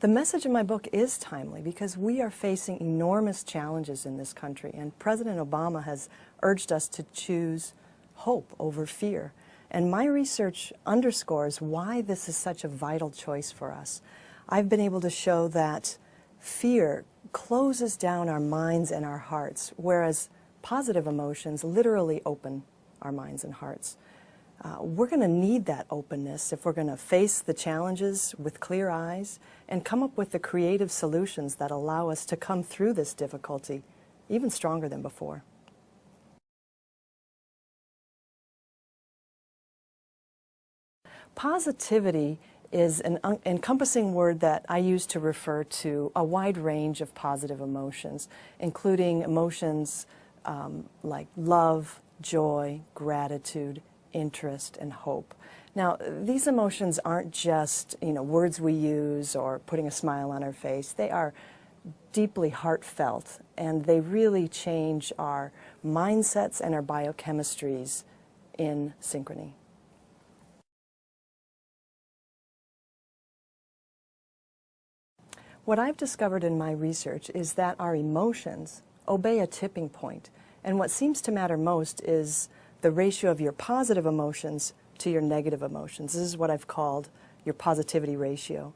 The message in my book is timely because we are facing enormous challenges in this country, and President Obama has urged us to choose hope over fear. And my research underscores why this is such a vital choice for us. I've been able to show that fear closes down our minds and our hearts, whereas positive emotions literally open our minds and hearts. We're going to need that openness if we're going to face the challenges with clear eyes and come up with the creative solutions that allow us to come through this difficulty even stronger than before. Positivity is an encompassing word that I use to refer to a wide range of positive emotions, including emotions like love, joy, gratitude, interest, and hope. Now, these emotions aren't just, words we use or putting a smile on our face. They are deeply heartfelt, and they really change our mindsets and our biochemistries in synchrony. What I've discovered in my research is that our emotions obey a tipping point, and what seems to matter most is the ratio of your positive emotions to your negative emotions. This is what I've called your positivity ratio.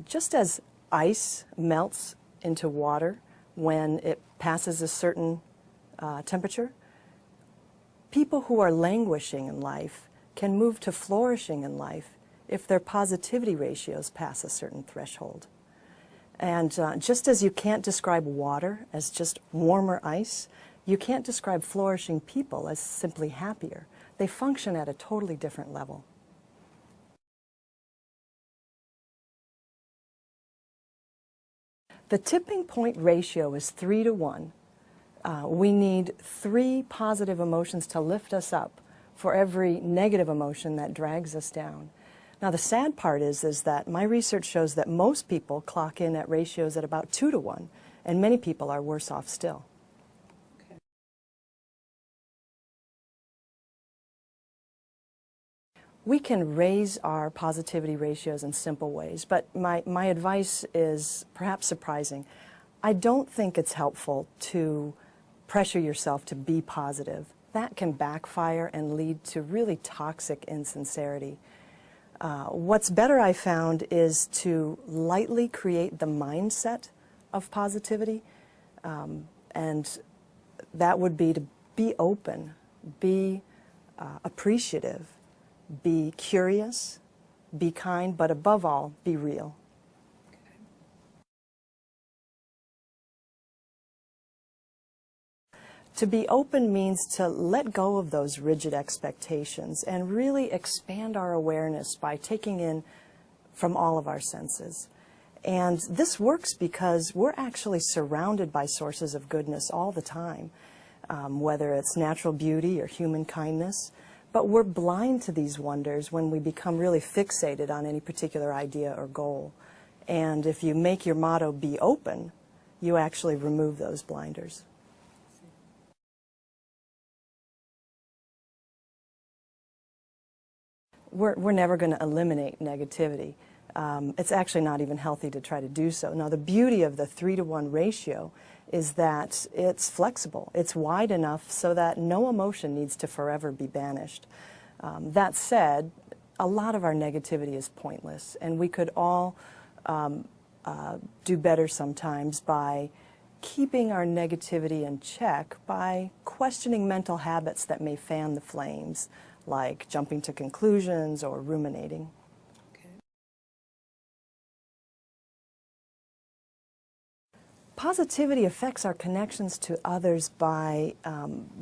Just as ice melts into water when it passes a certain temperature, people who are languishing in life can move to flourishing in life if their positivity ratios pass a certain threshold. And just as you can't describe water as just warmer ice, you can't describe flourishing people as simply happier. They function at a totally different level. The tipping point ratio is 3 to 1. We need 3 positive emotions to lift us up for every negative emotion that drags us down. Now, the sad part is that my research shows that most people clock in at ratios at about 2 to 1, and many people are worse off still. Okay. We can raise our positivity ratios in simple ways, but my advice is perhaps surprising. I don't think it's helpful to pressure yourself to be positive. That can backfire and lead to really toxic insincerity. What's better, I found, is to lightly create the mindset of positivity, and that would be to be open, be appreciative, be curious, be kind, but above all, be real. To be open means to let go of those rigid expectations and really expand our awareness by taking in from all of our senses. And this works because we're actually surrounded by sources of goodness all the time, whether it's natural beauty or human kindness. But we're blind to these wonders when we become really fixated on any particular idea or goal. And if you make your motto be open, you actually remove those blinders. We're never going to eliminate negativity. It's actually not even healthy to try to do so. Now, the beauty of the 3 to 1 ratio is that it's flexible. It's wide enough so that no emotion needs to forever be banished. That said, a lot of our negativity is pointless, and we could all do better sometimes by keeping our negativity in check by questioning mental habits that may fan the flames, like jumping to conclusions or ruminating. Okay. Positivity affects our connections to others by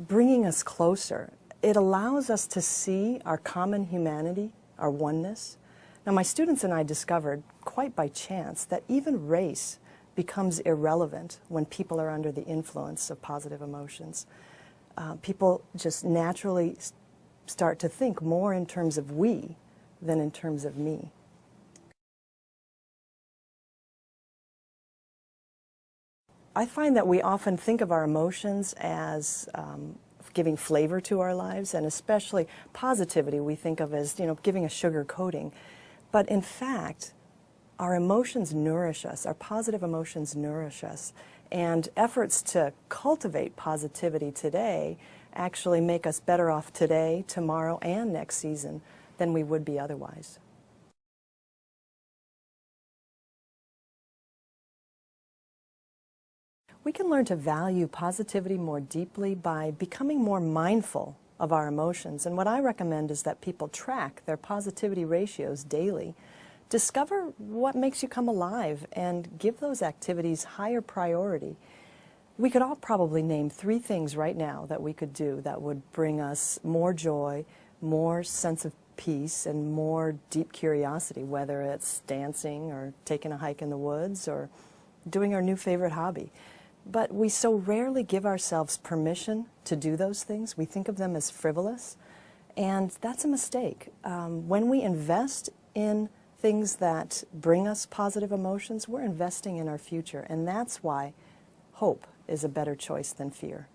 bringing us closer. It allows us to see our common humanity, our oneness. Now, my students and I discovered, quite by chance, that even race becomes irrelevant when people are under the influence of positive emotions. People just naturally start to think more in terms of we than in terms of me. I find that we often think of our emotions as giving flavor to our lives, and especially positivity we think of as, giving a sugar coating. But in fact, our emotions nourish us, our positive emotions nourish us, and efforts to cultivate positivity today actually make us better off today, tomorrow, and next season than we would be otherwise. We can learn to value positivity more deeply by becoming more mindful of our emotions. And what I recommend is that people track their positivity ratios daily, discover what makes you come alive, and give those activities higher priority. We could all probably name 3 things right now that we could do that would bring us more joy, more sense of peace, and more deep curiosity, whether it's dancing or taking a hike in the woods or doing our new favorite hobby. But we so rarely give ourselves permission to do those things. We think of them as frivolous, and that's a mistake. When we invest in things that bring us positive emotions, we're investing in our future, and that's why hope is a better choice than fear.